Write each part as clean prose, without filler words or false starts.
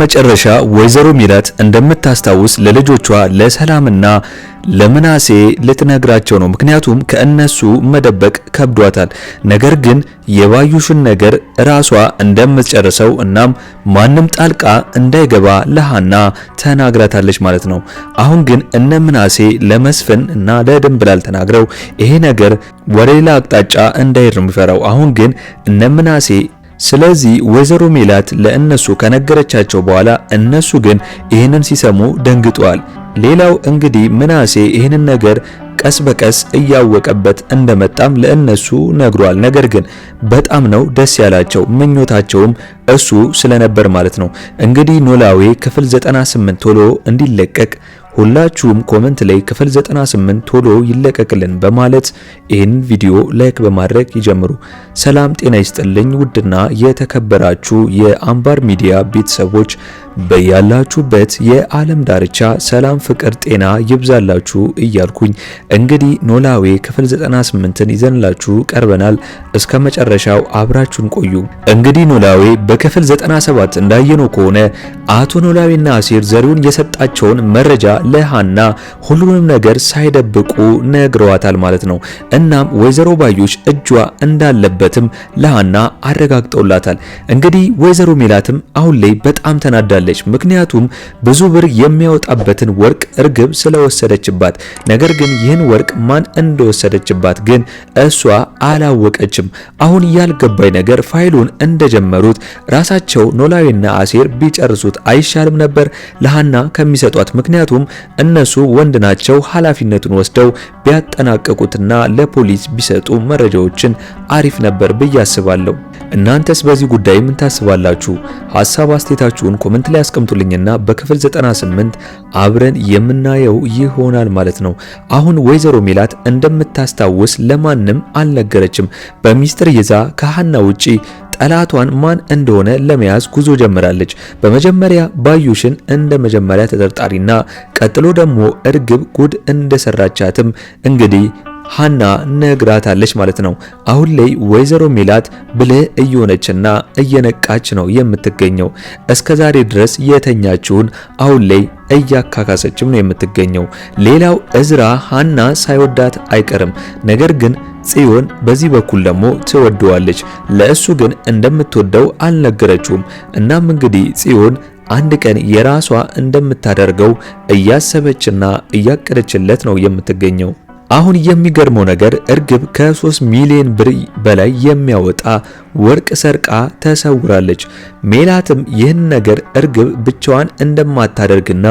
መጨረሻ ወይዘሮ ሚላት እንደምታስታውስ ለልጆቿ ለሰላምና ለምናሴ ልትነግራቸው ነው። ምክንያቱም ከእነሱ መደበቅ ከብዷታል። ነገር ግን የባዩሽን ነገር ራሷ እንደምትጨርሰው እናም ማንም ጣልቃ እንዳይገባ ለሃና ተናግራታለች ማለት ነው። አሁን ግን እነ ምናሴ ለመስፍን እና ለድንብላል ተናግረው ይሄ ነገር ወደ ሌላ አቅጣጫ እንዳይሄድ ነው የሚፈራው። አሁን ግን እነ ምናሴ ስለዚህ ወይዘሮ ሜላት ለእነሱ ከነገረቻቸው በኋላ እነሱ ግን ይህንን ሲሰሙ ደንግጠዋል። ሌላው እንግዲህ ምናሴ ይህንን ነገር ቀስ በቀስ እያወቀበት እንደመጣም ለእነሱ ነግሯል። ነገር ግን በጣም ነው ደስ ያላቸው፣ ምኞታቸውም እሱ ስለነበር ማለት ነው። እንግዲህ ኖላዊ ክፍል 98 ቶሎ እንዲለቀቅ ሁላችሁም ኮሜንት ላይ ክፍል 98 ቶሎ ይለቀቅልን በማለት ይህን ቪዲዮ ላይክ በማድረግ ይጀምሩ። ሰላም ጤና ይስጥልኝ ውድና የተከበራችሁ የአምባር ሚዲያ ቤተሰቦች በያላችሁበት የዓለም ዳርቻ ሰላም፣ ፍቅር፣ ጤና ይብዛላችሁ እያልኩኝ እንግዲህ ኖላዊ ክፍል 98ን ይዘንላችሁ ቀርበናል። እስከ መጨረሻው አብራችሁን ቆዩ። እንግዲህ ኖላዊ በክፍል 97 እንዳየነው ከሆነ አቶ ኖላዊና አሲር ዘሪሁን የሰጣቸውን መረጃ ለሃና ሁሉንም ነገር ሳይደብቁ ነግረዋታል ማለት ነው። እናም ወይዘሮ ባዩሽ እጇ እንዳለበትም ለሃና አረጋግጠውላታል። እንግዲህ ወይዘሮ ሜላትም አሁን ላይ በጣም ተናዳለች። ምክንያቱም ብዙ ብር የሚያወጣበትን ወርቅ እርግብ ስለወሰደችባት፣ ነገር ግን ይህን ወርቅ ማን እንደወሰደችባት ግን እሷ አላወቀችም። አሁን ያልገባኝ ነገር ፋይሉን እንደጀመሩት ራሳቸው ኖላዊና አሲር ቢጨርሱት አይሻልም ነበር ለሃና ከሚሰጧት? ምክንያቱም እነሱ ወንድ ናቸው። ኃላፊነቱን ወስደው ቢያጠናቀቁትና ለፖሊስ ቢሰጡ መረጃዎችን አሪፍ ነበር ብዬ አስባለሁ። እናንተስ በዚህ ጉዳይ ምን ታስባላችሁ? ሐሳብ አስተያየታችሁን ኮሜንት ላይ አስቀምጡልኝና በክፍል 98 አብረን የምናየው ይሆናል ማለት ነው። አሁን ወይዘሮ ሜላት እንደምታስታውስ ለማንም አልነገረችም። በሚስጥር ይዛ ከሃና ውጪ ጠላቷን ማን እንደሆነ ለመያዝ ጉዞ ጀምራለች። በመጀመሪያ ባዩሽን እንደ መጀመሪያ ተጠርጣሪና ቀጥሎ ደግሞ እርግብ ጉድ እንደሰራቻትም እንግዲህ ሃና ነግራታለች ማለት ነው። አሁን ላይ ወይዘሮ ሜላት ብልህ እየሆነችና እየነቃች ነው የምትገኘው። እስከዛሬ ድረስ የተኛችውን አሁን ላይ እያካካሰችም ነው የምትገኘው። ሌላው እዝራ ሃና ሳይወዳት አይቀርም። ነገር ግን ጽዮን በዚህ በኩል ደግሞ ትወደዋለች። ለእሱ ግን እንደምትወደው አልነገረችውም። እናም እንግዲህ ጽዮን አንድ ቀን የራሷ እንደምታደርገው እያሰበችና እያቀደችለት ነው የምትገኘው። አሁን የሚገርመው ነገር እርግብ ከ3 ሚሊዮን ብር በላይ የሚያወጣ ወርቅ ሰርቃ ተሰውራለች። ሜላትም ይህን ነገር እርግብ ብቻዋን እንደማታደርግና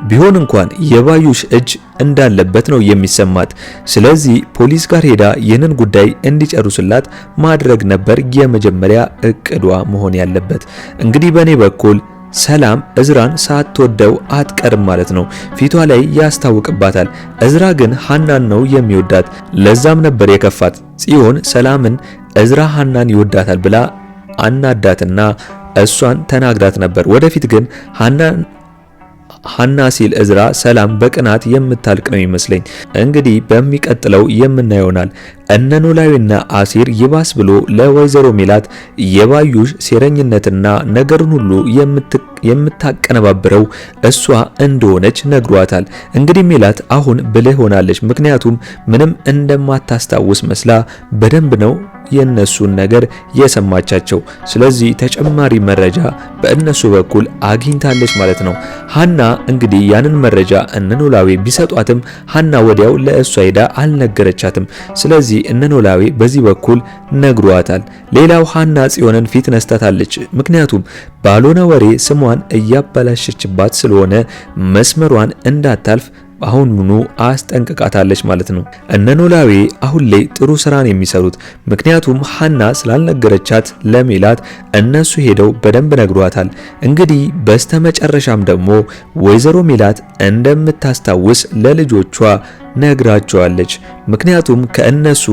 ቢሆን እንኳን የባዩሽ እጅ እንዳለበት ነው የሚሰማት። ስለዚህ ፖሊስ ጋር ሄዳ ይህንን ጉዳይ እንዲጨርሱላት ማድረግ ነበር የመጀመሪያ እቅዷ መሆን ያለበት። እንግዲህ በኔ በኩል ሰላም እዝራን ሳትወደው አትቀርም ማለት ነው። ፊቷ ላይ ያስታውቅባታል። እዝራ ግን ሃናን ነው የሚወዳት። ለዛም ነበር የከፋት። ጽዮን ሰላምን እዝራ ሃናን ይወዳታል ብላ አናዳትና እሷን ተናግራት ነበር። ወደፊት ግን ሃና ሲል እዝራ ሰላም በቅናት የምታልቅ ነው ይመስለኝ። እንግዲህ በሚቀጥለው የምናየውናል። እነ ኖላዊና አሲር ይባስ ብሎ ለወይዘሮ ሜላት የባዩሽ ሴረኝነትና ነገርን ሁሉ የምታቀነባብረው እሷ እንደሆነች ነግሯታል። እንግዲህ ሜላት አሁን ብልህ ሆናለች። ምክንያቱም ምንም እንደማታስታውስ መስላ በደንብ ነው የነሱን ነገር የሰማቻቸው። ስለዚህ ተጨማሪ መረጃ በእነሱ በኩል አግኝታለች ማለት ነው። ሃና እንግዲህ ያንን መረጃ እነ ኖላዊ ቢሰጧትም ሃና ወዲያው ለእሷ ሄዳ አልነገረቻትም። ስለዚህ እነ ኖላዊ በዚህ በኩል ነግሯታል። ሌላው ሃና ጽዮንን ፊት ነስታታለች። ምክንያቱም ባልሆነ ወሬ ስሟን እያበላሸችባት ስለሆነ መስመሯን እንዳታልፍ አሁኑኑ አስጠንቅቃታለች ማለት ነው። እነ ኖላዊ አሁን ላይ ጥሩ ስራን የሚሰሩት ምክንያቱም ሃና ስላልነገረቻት ለሜላት እነሱ ሄደው በደንብ ነግሯታል። እንግዲህ በስተመጨረሻም ደግሞ ወይዘሮ ሜላት እንደምታስታውስ ለልጆቿ ነግራቸዋለች። ምክንያቱም ከእነሱ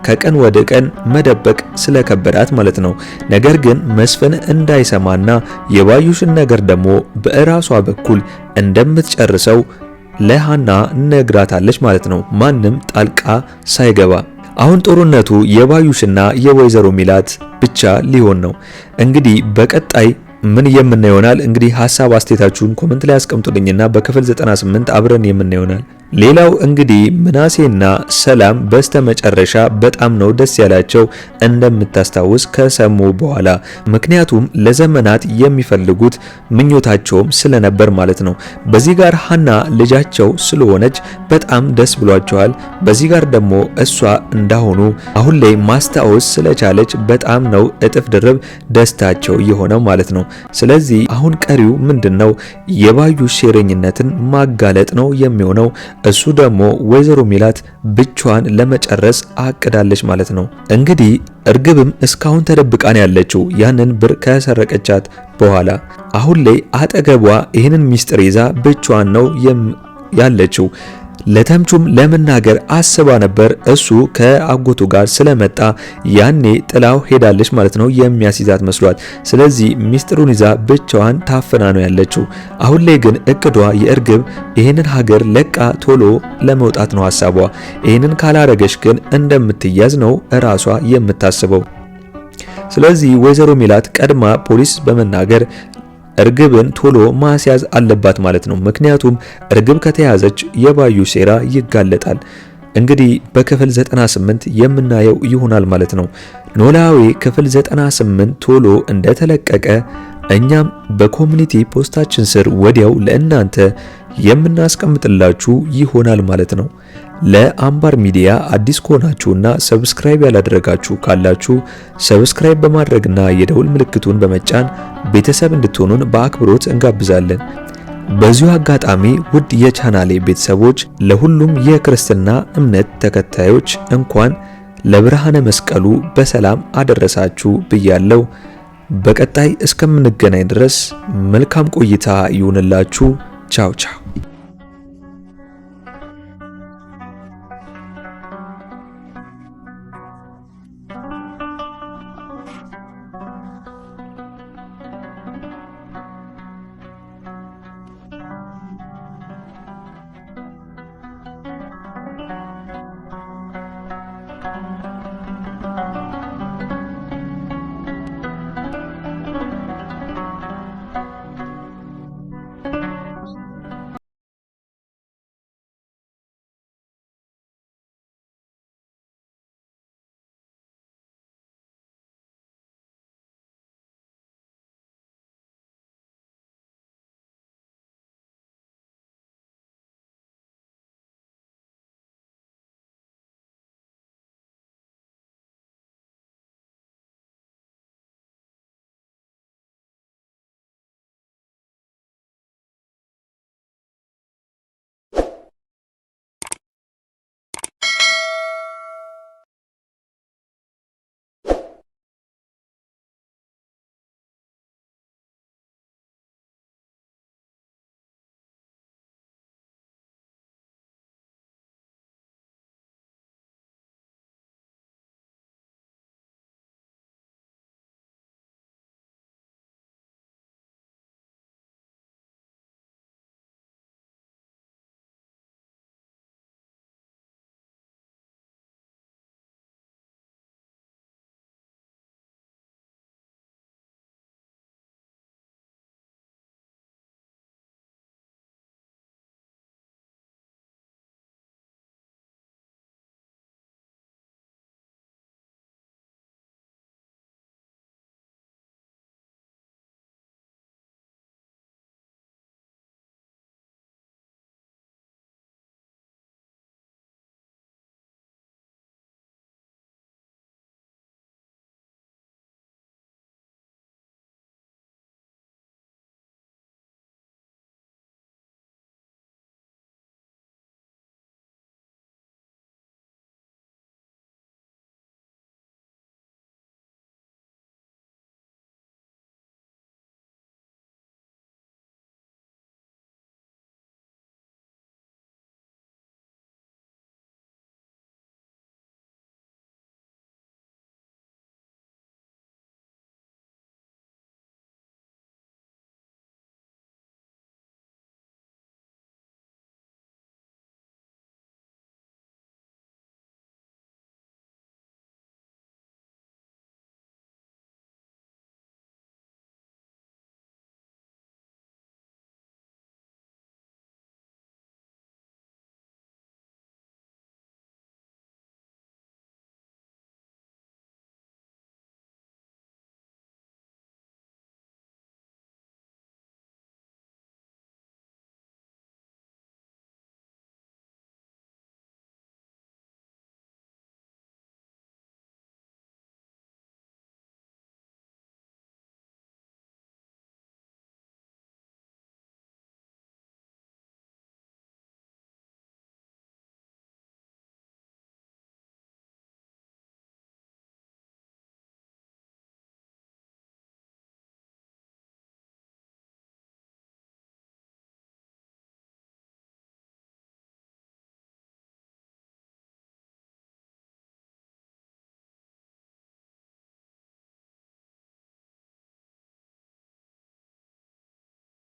ከቀን ወደ ቀን መደበቅ ስለከበዳት ማለት ነው። ነገር ግን መስፍን እንዳይሰማና የባዩሽን ነገር ደግሞ በራሷ በኩል እንደምትጨርሰው ለሃና ነግራታለች ማለት ነው። ማንም ጣልቃ ሳይገባ አሁን ጦርነቱ የባዩሽና የወይዘሮ ሜላት ብቻ ሊሆን ነው። እንግዲህ በቀጣይ ምን የምናየው ይሆናል። እንግዲህ ሐሳብ አስተያየታችሁን ኮሜንት ላይ አስቀምጡልኝና በክፍል 98 አብረን የምናየው ይሆናል። ሌላው እንግዲህ ምናሴና ሰላም በስተመጨረሻ በጣም ነው ደስ ያላቸው እንደምታስታውስ ከሰሙ በኋላ። ምክንያቱም ለዘመናት የሚፈልጉት ምኞታቸውም ስለነበር ማለት ነው። በዚህ ጋር ሀና ልጃቸው ስለሆነች በጣም ደስ ብሏቸዋል። በዚህ ጋር ደግሞ እሷ እንዳሆኑ አሁን ላይ ማስታወስ ስለቻለች በጣም ነው እጥፍ ድርብ ደስታቸው የሆነው ማለት ነው። ስለዚህ አሁን ቀሪው ምንድነው? የባዩሽ ሴረኝነትን ማጋለጥ ነው የሚሆነው። እሱ ደግሞ ወይዘሮ ሚላት ብቻዋን ለመጨረስ አቅዳለች ማለት ነው። እንግዲህ እርግብም እስካሁን ተደብቃን ያለችው ያንን ብር ከሰረቀቻት በኋላ አሁን ላይ አጠገቧ ይህንን ሚስጥር ይዛ ብቻዋን ነው ያለችው። ለተምቹም ለመናገር አስባ ነበር። እሱ ከአጎቱ ጋር ስለመጣ ያኔ ጥላው ሄዳለች ማለት ነው፣ የሚያስይዛት መስሏት። ስለዚህ ሚስጥሩን ይዛ ብቻዋን ታፍና ነው ያለችው። አሁን ላይ ግን እቅዷ የእርግብ ይህንን ሀገር ለቃ ቶሎ ለመውጣት ነው ሐሳቧ። ይህንን ካላረገች ግን እንደምትያዝ ነው እራሷ የምታስበው። ስለዚህ ወይዘሮ ሚላት ቀድማ ፖሊስ በመናገር እርግብን ቶሎ ማስያዝ አለባት ማለት ነው። ምክንያቱም እርግብ ከተያዘች የባዩሽ ሴራ ይጋለጣል። እንግዲህ በክፍል 98 የምናየው ይሆናል ማለት ነው። ኖላዊ ክፍል 98 ቶሎ እንደተለቀቀ እኛም በኮሚኒቲ ፖስታችን ስር ወዲያው ለእናንተ የምናስቀምጥላችሁ ይሆናል ማለት ነው። ለአምባር ሚዲያ አዲስ ከሆናችሁና ሰብስክራይብ ያላደረጋችሁ ካላችሁ ሰብስክራይብ በማድረግና የደውል ምልክቱን በመጫን ቤተሰብ እንድትሆኑን በአክብሮት እንጋብዛለን። በዚሁ አጋጣሚ ውድ የቻናሌ ቤተሰቦች ለሁሉም የክርስትና እምነት ተከታዮች እንኳን ለብርሃነ መስቀሉ በሰላም አደረሳችሁ ብያለሁ። በቀጣይ እስከምንገናኝ ድረስ መልካም ቆይታ ይሁንላችሁ። ቻው ቻው።